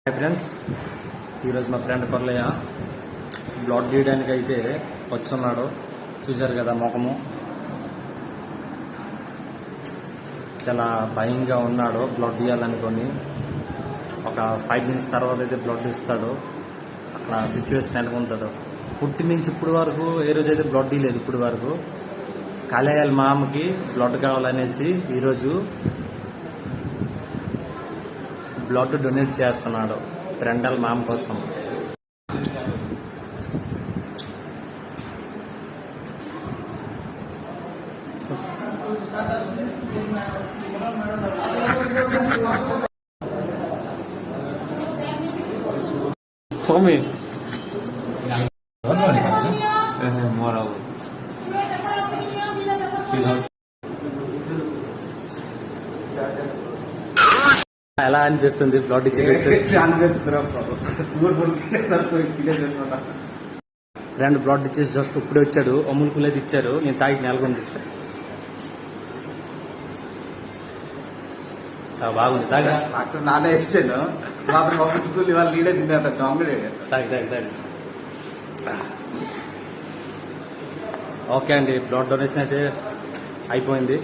Hi friends, ఈరోజు మా friend Korlayya blood తీయడానికి అయితే వచ్చున్నాడు. చూశారు కదా ముఖము, చాలా భయంగా ఉన్నాడు. బ్లడ్ తీయాలనుకొని ఒక 5 minutes తర్వాత అయితే బ్లడ్ ఇస్తాడు. అక్కడ సిచ్యువేషన్ ఎలాగుంటుందో. పుట్టి నుంచి ఇప్పుడు వరకు ఏ రోజు అయితే బ్లడ్ తీయలేదు. ఇప్పుడు వరకు కాలేయాల మామకి బ్లడ్ కావాలనేసి ఈరోజు బ్లడ్ డొనేట్ చేస్తున్నాడు ఫ్రెండ్ వాళ్ళ మామ కోసం. స్వామి ఎలా అనిపిస్తుంది బ్లడ్ ఇచ్చేసి? ఫ్రెండ్ బ్లడ్ ఇచ్చేసి జస్ట్ ఇప్పుడే వచ్చాడు. అమ్ములు కులేదు ఇచ్చారు, నేను తాగి నెలకొంది. బాగుంది. తాగా నానే ఇచ్చాను. కూలి వాళ్ళు లీడే తిన్నారు. తాగి తాగి తాగి. ఓకే అండి, బ్లడ్ డొనేషన్ అయితే అయిపోయింది.